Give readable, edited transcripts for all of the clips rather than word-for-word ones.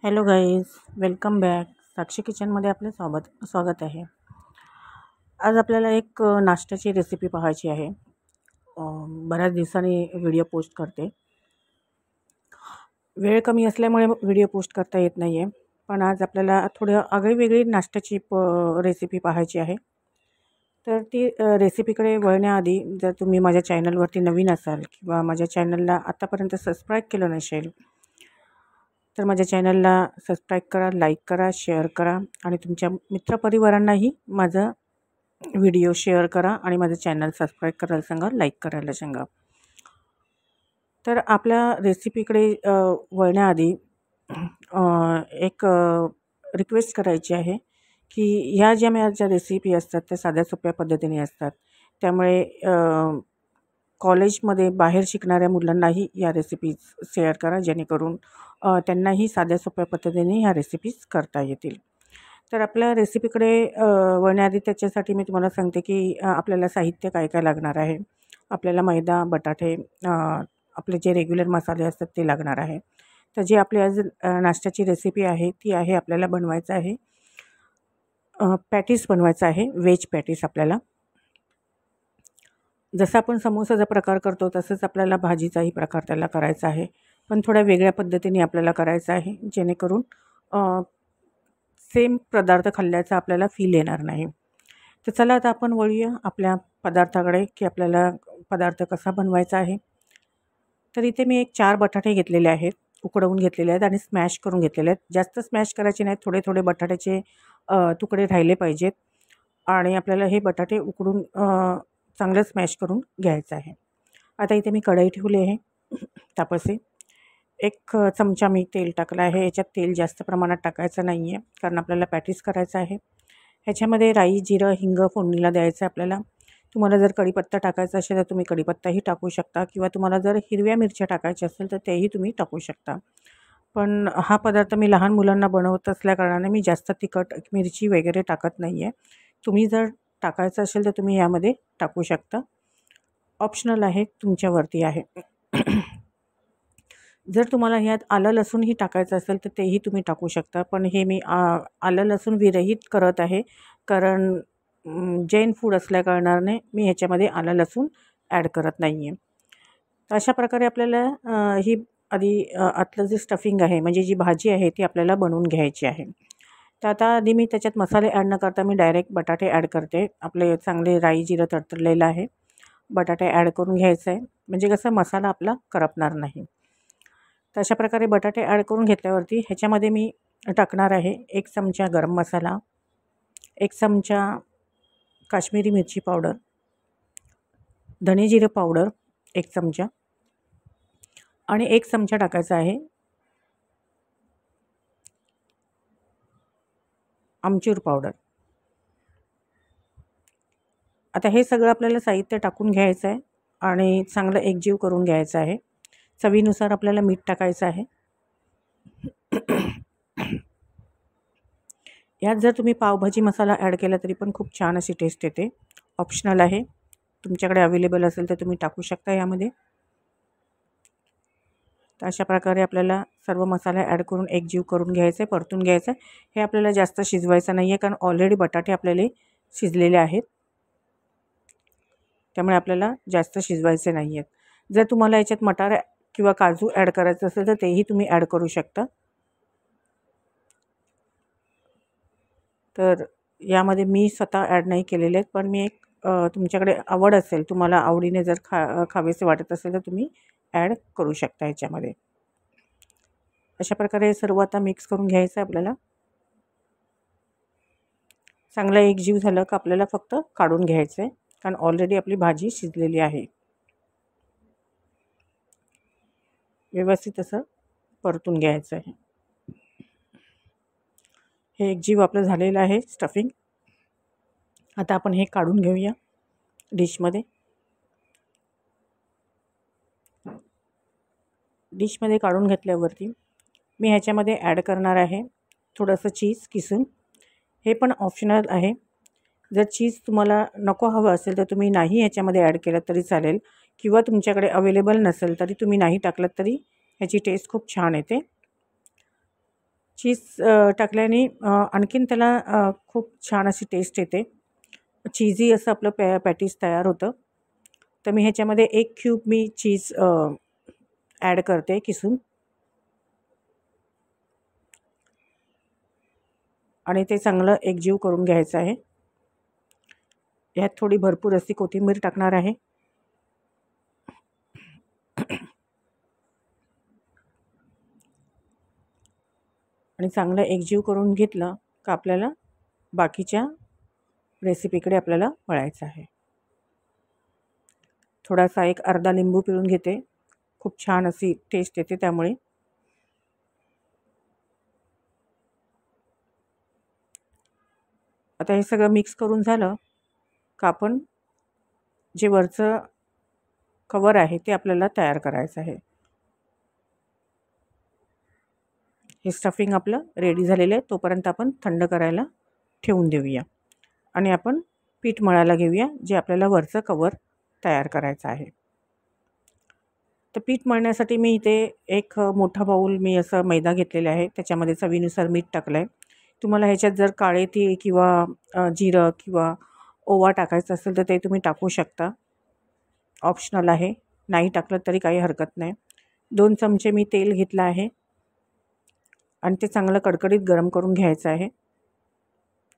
Hello guys, welcome back. Sakshi किचनमध्ये आपले स्वागत आहे. आज आपल्याला एक नाश्त्याची रेसिपी पाहायची आहे. बऱ्याच दिवसांनी व्हिडिओ पोस्ट करते. वेळ कमी असल्यामुळे व्हिडिओ पोस्ट करता येत नाही आहे, पण आज आपल्याला थोडं आगळीवेगळी नाश्त्याची रेसिपी पाहायची आहे. तर ती रेसिपीकडे वळण्याआधी जर तुम्ही माझ्या चॅनलवरती नवीन असाल किंवा माझ्या चॅनलला आत्तापर्यंत सबस्क्राईब केलं नसेल तर माझ्या चॅनलला सबस्क्राईब करा, लाईक करा, शेअर करा आणि तुमच्या मित्रपरिवारांनाही माझा व्हिडिओ शेअर करा आणि माझं चॅनल सबस्क्राईब करायला सांगा, लाईक करायला सांगा. तर आपल्या रेसिपीकडे वळण्याआधी एक रिक्वेस्ट करायची आहे की ह्या ज्या माझ्या रेसिपी असतात त्या साध्या सोप्या पद्धतीने असतात. त्यामुळे कॉलेजमध्ये बाहेर शिकणाऱ्या मुलांनाही या रेसिपीज शेअर करा, जेणेकरून त्यांनाही साध्या सोप्या पद्धतीने ह्या रेसिपीज करता येतील. तर आपल्या रेसिपीकडे वळण्याआधी त्याच्यासाठी मी तुम्हाला सांगते की आपल्याला साहित्य काय काय लागणार आहे. आपल्याला मैदा, बटाटे, आपले जे रेग्युलर मसाले असतात ते लागणार आहे. तर जी आपली आज नाश्त्याची रेसिपी आहे ती आहे आपल्याला बनवायचं आहे पॅटीस बनवायचं आहे, व्हेज पॅटीस. आपल्याला जसं आपण समोसाचा प्रकार करतो तसंच आपल्याला भाजीचाही प्रकार त्याला करायचा आहे, पण थोड्या वेगळ्या पद्धतीने आपल्याला करायचं आहे, जेणेकरून सेम पदार्थ खाल्ल्याचा आपल्याला फील येणार नाही. तर चला आता आपण वळूया आपल्या पदार्थाकडे की आपल्याला पदार्थ कसा बनवायचा आहे. तर इथे मी 4 बटाटे घेतलेले आहेत, उकडवून घेतलेले आहेत आणि स्मॅश करून घेतलेले आहेत. जास्त स्मॅश करायचे नाहीत, थोडे थोडे बटाट्याचे तुकडे राहिले पाहिजेत आणि आपल्याला हे बटाटे उकडून चांगलं स्मॅश करून घ्यायचं आहे. आता इथे मी कढई ठेवली आहे तापसे. 1 चमचा मी तेल टाकलं आहे. याच्यात तेल जास्त प्रमाणात टाकायचं नाही आहे, कारण आपल्याला पॅटीस करायचं आहे. ह्याच्यामध्ये राई, जिरं, हिंग फोडणीला द्यायचं आहे आपल्याला. तुम्हाला जर कढीपत्ता टाकायचा असेल तर तुम्ही कढीपत्ताही टाकू शकता किंवा तुम्हाला जर हिरव्या मिरच्या टाकायच्या असेल तर तेही तुम्ही टाकू शकता. पण हा पदार्थ मी लहान मुलांना बनवत असल्याकारणाने मी जास्त तिखट मिरची वगैरे टाकत नाही आहे. तुम्ही जर टाकायचं असेल तर तुम्ही यामध्ये टाकू शकता, ऑप्शनल आहे, तुमच्यावरती आहे. जर तुम्हाला ह्यात आलं लसूणही टाकायचं असेल तर तेही तुम्ही टाकू शकता, पण हे मी आलं लसूण विरहित करत आहे, कारण जैन फूड असल्याकारणाने मी ह्याच्यामध्ये आलं लसूण ॲड करत नाही आहे. तर अशा प्रकारे आपल्याला ही आधी आतलं जे स्टफिंग आहे म्हणजे जी भाजी आहे ती आपल्याला बनवून घ्यायची आहे. तर आता आधी मी त्याच्यात मसाले ॲड न करता मी डायरेक्ट बटाटे ॲड करते. आपले चांगले राई जिरं तडतडलेलं आहे, बटाटे ॲड करून घ्यायचं आहे, म्हणजे कसं मसाला आपला करपणार नाही. तर अशा प्रकारे बटाटे ॲड करून घेतल्यावरती ह्याच्यामध्ये मी टाकणार आहे 1 चमचा गरम मसाला, 1 चमचा काश्मीरी मिरची पावडर, धने जिरं पावडर 1 चमचा आणि 1 चमचा टाकायचा आहे आमचूर पावडर. आता हे सगळं आपल्याला साहित्य टाकून घ्यायचं आहे आणि चांगलं एकजीव करून घ्यायचं आहे. चवीनुसार आपल्याला मीठ टाकायचं आहे. यात जर तुम्ही पावभाजी मसाला ॲड केला तरी पण खूप छान अशी टेस्ट येते, ऑप्शनल आहे, तुमच्याकडे अवेलेबल असेल तर तुम्ही टाकू शकता यामध्ये. तर अशा प्रकारे आपल्याला सर्व मसाले ॲड करून एकजीव करून घ्यायचं आहे, परतून घ्यायचं आहे. हे आपल्याला जास्त शिजवायचं नाही आहे, कारण ऑलरेडी बटाटे आपल्याला शिजलेले आहेत, त्यामुळे आपल्याला जास्त शिजवायचे नाही आहेत. जर तुम्हाला याच्यात मटार किंवा काजू ॲड करायचं असेल तर तेही तुम्ही ॲड करू शकता. तर यामध्ये मी स्वतः ॲड नाही केलेले आहेत, पण मी एक तुमच्याकडे आवड असेल, तुम्हाला आवडीने जर खावेसे वाटत असेल तर तुम्ही ॲड करू शकता याच्यामध्ये. अशा प्रकारे सर्व आता मिक्स करून घ्यायचं आहे आपल्याला. चांगला एकजीव झालं का आपल्याला फक्त काढून घ्यायचं आहे, कारण ऑलरेडी आपली भाजी शिजलेली आहे. व्यवस्थित असं परतून घ्यायचं आहे. हे एकजीव आपलं झालेलं आहे स्टफिंग. आता आपण हे काढून घेऊया डिशमध्ये. डिशमध्ये काढून घेतल्यावरती मी ह्याच्यामध्ये ॲड करणार आहे थोडंसं चीज किसून. हे पण ऑप्शनल आहे. जर चीज तुम्हाला नको हवं असेल तर तुम्ही नाही ह्याच्यामध्ये ॲड केलं तरी चालेल, किंवा तुमच्याकडे अवेलेबल नसेल तरी तुम्ही नाही टाकलं तरी ह्याची टेस्ट खूप छान येते. चीज टाकल्याने आणखीन त्याला खूप छान अशी टेस्ट येते. चीझी असं आपलं पॅटीस तयार होतं. तर मी ह्याच्यामध्ये 1 क्यूब मी चीज ॲड करते किसून आणि ते चांगलं एकजीव करून घ्यायचं आहे. ह्यात थोडी भरपूर अशी कोथिंबीर टाकणार आहे. आणि चांगलं एकजीव करून घेतलं का आपल्याला बाकीच्या रेसिपीकडे आपल्याला वळायचं आहे. थोडासा एक अर्धा लिंबू पिळून घेते. खूप छान अशी टेस्ट येते त्यामुळे. आता हे सगळं मिक्स करून झालं का आपण जे वरचं कवर आहे ते आपल्याला तयार करायचं आहे. हे स्टफिंग आपलं रेडी झालेलं आहे. तोपर्यंत आपण थंड करायला ठेवून देऊया आणि आपण पीठ मळायला घेऊया जे आपल्याला वरचं कवर तयार करायचं आहे. तर पीठ मळण्यासाठी मी इथे एक मोठा बाऊल मी असं मैदा घेतलेला आहे. त्याच्यामध्ये चवीनुसार मीठ टाकलं आहे. तुम्हाला ह्याच्यात जर काळे तीळ किंवा जिरं किंवा ओवा टाकायचं असेल तर ते तुम्ही टाकू शकता. ऑप्शनल आहे. नाही टाकलं तरी काही हरकत नाही. 2 चमचे मी तेल घेतलं आहे आणि ते चांगलं कडकडीत गरम करून घ्यायचं आहे.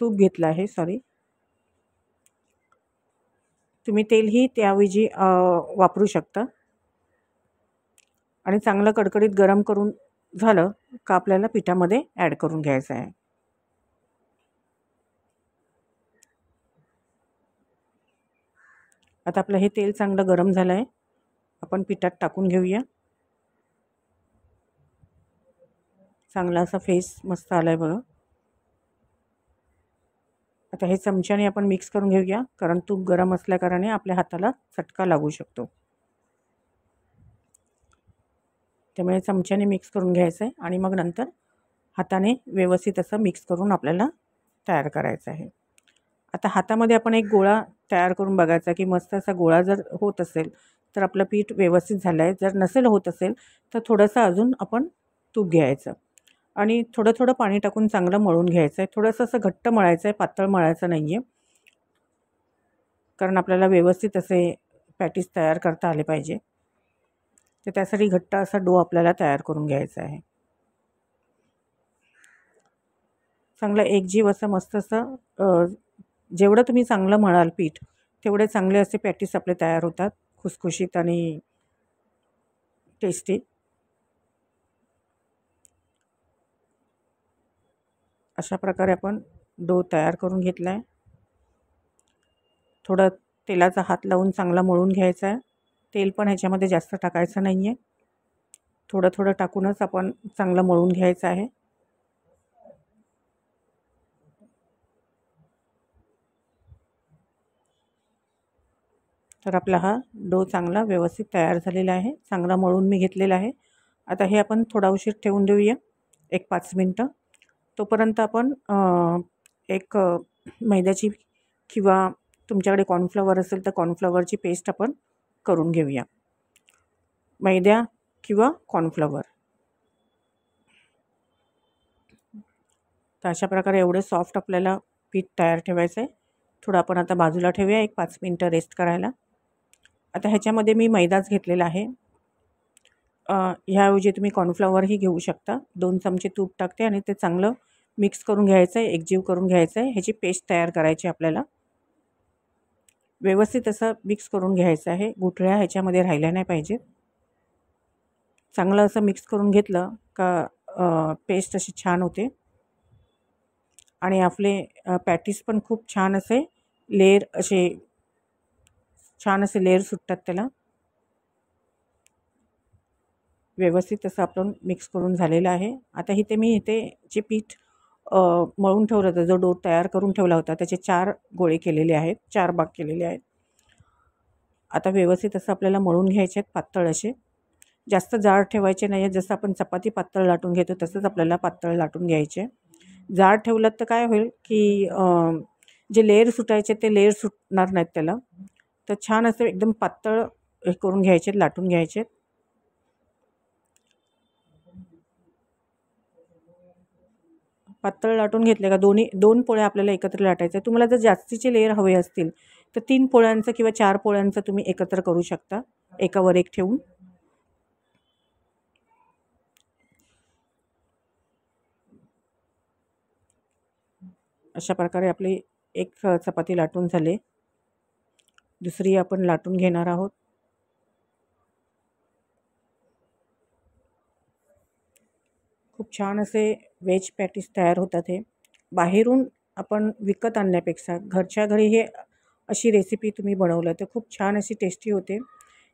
तूप घेतलं आहे, सॉरी. तुम्ही तेलही त्याऐवजी वापरू शकता. आणि चांगलं कडकडीत गरम करून झालं का आपल्याला पिठामध्ये ॲड करून घ्यायचं आहे. आता आपलं हे तेल चांगलं गरम झालं आहे. आपण पिठात टाकून घेऊया. चांगला असा फेस मस्त आला आहे बघा. आता हे चमच्याने आपण मिक्स करून घेऊया कारण तूप गरम असल्याकारणे आपल्या हाताला चटका लागू शकतो. त्यामुळे चमच्याने मिक्स करून घ्यायचं आहे आणि मग नंतर हाताने व्यवस्थित असं मिक्स करून आपल्याला तयार करायचं आहे. आता हातामध्ये आपण एक गोळा तयार करून बघायचा की मस्त असा गोळा जर होत असेल तर आपलं पीठ व्यवस्थित झालं आहे. जर नसेल होत असेल तर थोडंसं अजून आपण तूप घ्यायचं आणि थोडं थोडं पाणी टाकून चांगलं मळून घ्यायचं आहे. थोडंसं असं घट्ट मळायचं आहे, पातळ मळायचं नाही आहे, कारण आपल्याला व्यवस्थित असे पॅटीस तयार करता आले पाहिजे. तर त्यासाठी घट्ट असा डो आपल्याला तयार करून घ्यायचा आहे. चांगलं एकजीव असं मस्त असं जेवढं तुम्ही चांगलं मळाल पीठ तेवढे चांगले असे पॅटीस आपले तयार होतात, खुसखुशीत आणि टेस्टी. अशा प्रकारे आपण डो तयार करून घेतला आहे. थोडं तेलाचा हात लावून चांगला मळून घ्यायचा आहे. तेल पण ह्याच्यामध्ये जास्त टाकायचं नाही आहे. थोडं थोडं टाकूनच आपण चांगलं मळून घ्यायचं आहे. तर आपला हा डो चांगला व्यवस्थित तयार झालेला आहे. चांगला मळून मी घेतलेला आहे. आता हे आपण थोडा उशीर ठेवून देऊया, एक 5 मिनटं. तोपर्यंत आपण एक मैद्याची किंवा तुमच्याकडे कॉर्नफ्लॉवर असेल तर कॉर्नफ्लॉवरची पेस्ट आपण करून घेऊया. मैदा किंवा कॉर्नफ्लॉवर. तर अशा प्रकारे एवढं सॉफ्ट आपल्याला पीठ तयार ठेवायचं आहे. थोडं आपण आता बाजूला ठेवूया एक 5 मिनटं रेस्ट करायला. आता ह्याच्यामध्ये मी मैदाच घेतलेला आहे. ह्याऐवजी तुम्ही कॉर्नफ्लॉवरही घेऊ शकता. 2 चमचे तूप टाकते आणि ते चांगलं मिक्स करून घ्यायचं आहे, एकजीव करून घ्यायचं आहे. ह्याची पेस्ट तयार करायची आपल्याला. व्यवस्थित असं मिक्स करून घ्यायचं आहे. गुठळ्या ह्याच्यामध्ये राहिल्या नाही पाहिजेत. चांगलं असं मिक्स करून घेतलं का पेस्ट अशी छान होते आणि आपले पॅटीस पण खूप छान असे लेयर लेयर सुटतात त्याला. व्यवस्थित असं आपण मिक्स करून झालेलं आहे. आता इथे जे पीठ मळून ठेवलं होतं, जो डो तयार करून ठेवला होता त्याचे 4 गोळे केलेले आहेत, 4 भाग केलेले आहेत. आता व्यवस्थित असं आपल्याला मळून घ्यायचे आहेत, पातळ असे. जास्त जाड ठेवायचे नाही आहेत. जसं आपण चपाती पातळ लाटून घेतो तसंच आपल्याला पातळ लाटून घ्यायचे. जाड ठेवलं तर काय होईल की जे लेयर सुटायचे ते लेयर सुटणार नाहीत त्याला. तर छान असं एकदम पातळ हे करून घ्यायचे, लाटून घ्यायचे. पातळ लाटून घेतले का दोन पोळ्या आपल्याला एकत्र लाटायच्या. तुम्हाला जर जास्तीचे लेयर हवे असतील तर 3 पोळ्यांचं किंवा 4 पोळ्यांचं तुम्ही एकत्र करू शकता एकावर एक ठेवून. अशा प्रकारे आपली एक चपाती लाटून झाली. दुसरी आपण लाटून घेणार आहोत. खूप छान असे व्हेज पॅटीस तयार होतात. हे बाहेरून आपण विकत आणण्यापेक्षा घरच्या घरी हे अशी रेसिपी तुम्ही बनवलं तर खूप छान अशी टेस्टी होते.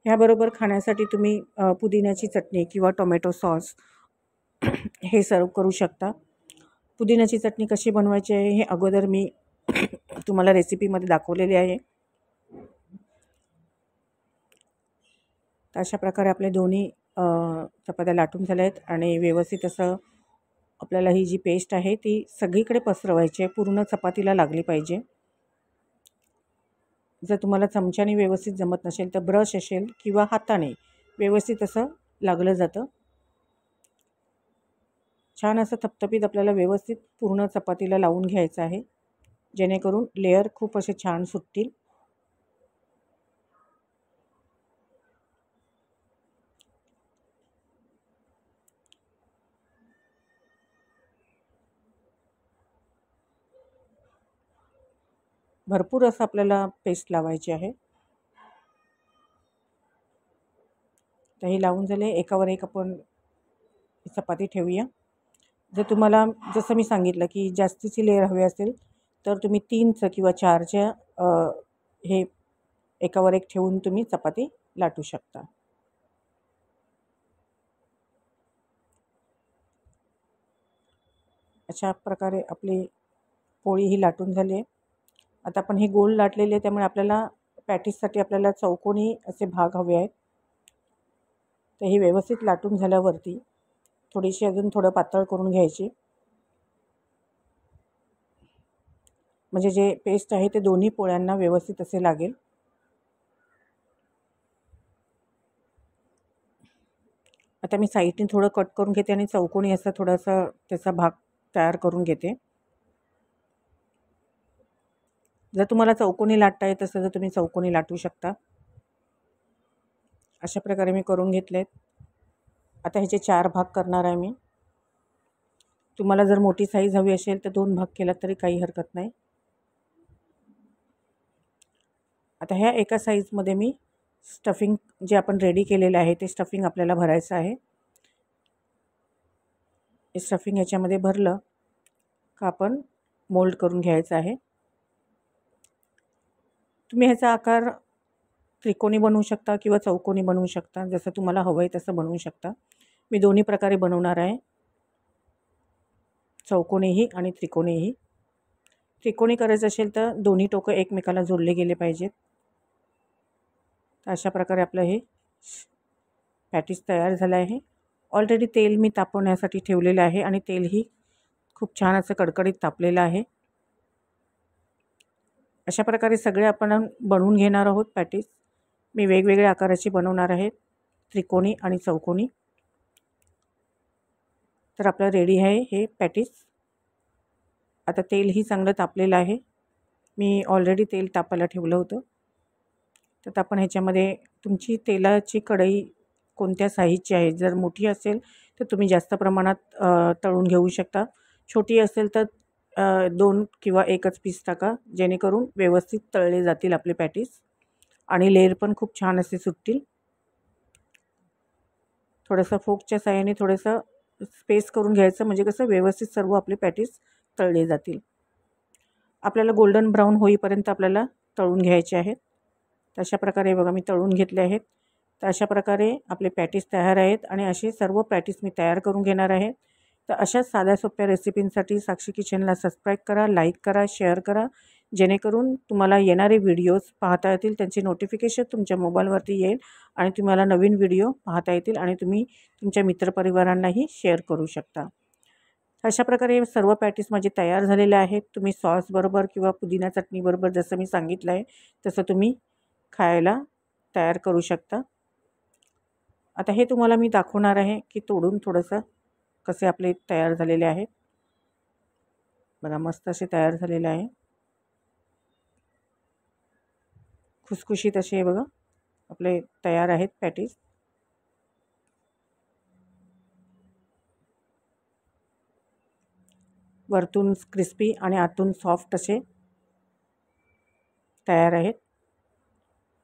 ह्याबरोबर खाण्यासाठी तुम्ही पुदिन्याची चटणी किंवा टोमॅटो सॉस हे सर्व करू शकता. पुदिन्याची चटणी कशी बनवायची आहे हे अगोदर मी तुम्हाला रेसिपीमध्ये दाखवलेली आहे. तर अशा प्रकारे आपले दोन्ही चपात्या लाटून झाल्या आहेत आणि व्यवस्थित असं आपल्याला ही जी पेस्ट आहे ती सगळीकडे पसरवायची आहे. पूर्ण चपातीला लागली पाहिजे. जर तुम्हाला चमच्याने व्यवस्थित जमत नसेल तर ब्रश असेल किंवा हाताने व्यवस्थित असं लागलं जातं. छान असं थपथपीत आपल्याला व्यवस्थित पूर्ण चपातीला लावून घ्यायचं आहे, जेणेकरून लेयर खूप असे छान सुटतील. भरपूर असं आपल्याला पेस्ट लावायची आहे. तर हे लावून झाले. एकावर एक आपण चपाती ठेवूया. जर तुम्हाला जसं मी सांगितलं की जास्तीची लेयर हवी असेल तर तुम्ही 3चं किंवा 4च्या हे एकावर एक ठेवून तुम्ही चपाती लाटू शकता. अशा प्रकारे आपली पोळी ही लाटून झाली आहे. आता आपण हे गोल लाटलेले त्यामुळे आपल्याला पॅटीससाठी आपल्याला चौकोनी असे भाग हवे आहेत. तर हे व्यवस्थित लाटून झाल्यावरती थोडीशी अजून थोडं पातळ करून घ्यायची, म्हणजे जे पेस्ट आहे ते दोन्ही पोळ्यांना व्यवस्थित असे लागेल. आता मी साईडने थोडं कट करून घेते आणि चौकोनी असं थोडासा त्याचा भाग तयार करून घेते. जर तुम्हाला चौकोनी लाटता येत असेल तर तुम्ही चौकोनी लाटू शकता. अशा प्रकारे मी करून घेतलेत. आता ह्याचे 4 भाग करणार आहे मी. तुम्हाला जर मोठी साईज हवी असेल तर 2 भाग केला तरी काही हरकत नाही. आता ह्या एका साईजमध्ये मी स्टफिंग जे आपण रेडी केलेलं आहे ते स्टफिंग आपल्याला भरायचं आहे. हे स्टफिंग याच्यामध्ये भरलं का आपण मोल्ड करून घ्यायचं आहे. तुम्ही ह्याचा आकार त्रिकोणी बनवू शकता किंवा चौकोनी बनवू शकता, जसं तुम्हाला हवं आहे तसं बनवू शकता. मी दोन्ही प्रकारे बनवणार आहे, चौकोनीही आणि त्रिकोणीही. त्रिकोणी करायचं असेल तर दोन्ही टोकं एकमेकाला जोडले गेले पाहिजेत. तर अशा प्रकारे आपलं हे पॅटीस तयार झालं आहे. ऑलरेडी तेल मी तापवण्यासाठी ठेवलेलं आहे आणि तेलही खूप छान असं कडकडीत तापलेलं आहे. अशा प्रकारे सगळे आपण बनवून घेणार आहोत पॅटीस. मी वेगवेगळ्या आकाराची बनवणार आहे, त्रिकोणी आणि चौकोनी. तर आपलं रेडी आहे हे पॅटीस. आता तेलही चांगलं तापलेलं आहे. मी ऑलरेडी तेल तापायला ठेवलं होतं. तर आपण ह्याच्यामध्ये तुमची तेलाची कढई कोणत्या साईजची आहे, जर मोठी असेल तर तुम्ही जास्त प्रमाणात तळून घेऊ शकता. छोटी असेल तर 2 किंवा 1च पीस टाका, जेणेकरून व्यवस्थित तळले जातील आपले पॅटीस आणि लेयर पण खूप छान असे सुटतील. थोडंसं फोकच्या साहाय्याने थोडंसं स्पेस करून घ्यायचं, म्हणजे कसं व्यवस्थित सर्व आपले पॅटीस तळले जातील. आपल्याला गोल्डन ब्राऊन होईपर्यंत आपल्याला तळून घ्यायचे आहेत. तर अशा प्रकारे बघा मी तळून घेतले आहेत. तर अशा प्रकारे आपले पॅटीस तयार आहेत आणि असे सर्व पॅटीस मी तयार करून घेणार आहे. तर अशाच साध्या सोप्या रेसिपींसाठी साक्षी किचनला सबस्क्राईब करा, लाईक करा, शेअर करा, जेणेकरून तुम्हाला येणारे व्हिडिओज पाहता येतील, त्यांचे नोटिफिकेशन तुमच्या मोबाईलवरती येईल आणि तुम्हाला नवीन व्हिडिओ पाहता येतील आणि तुम्ही तुमच्या मित्रपरिवारांनाही शेअर करू शकता. अशा प्रकारे सर्व पॅटीस माझे तयार झालेले आहेत. तुम्ही सॉसबरोबर किंवा पुदिना चटणीबरोबर जसं मी सांगितलं आहे तसं तुम्ही खायला तयार करू शकता. आता हे तुम्हाला मी दाखवणार आहे की तोडून थोडंसं कसे आपले तयार झालेले आहेत. बघा मस्त असे तयार झालेले आहे. खुसखुशीत असे बघा आपले तयार आहेत पॅटीस. वरतून क्रिस्पी आणि आतून सॉफ्ट असे तयार आहेत.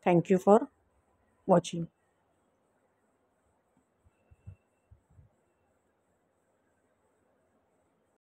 Thank you for watching.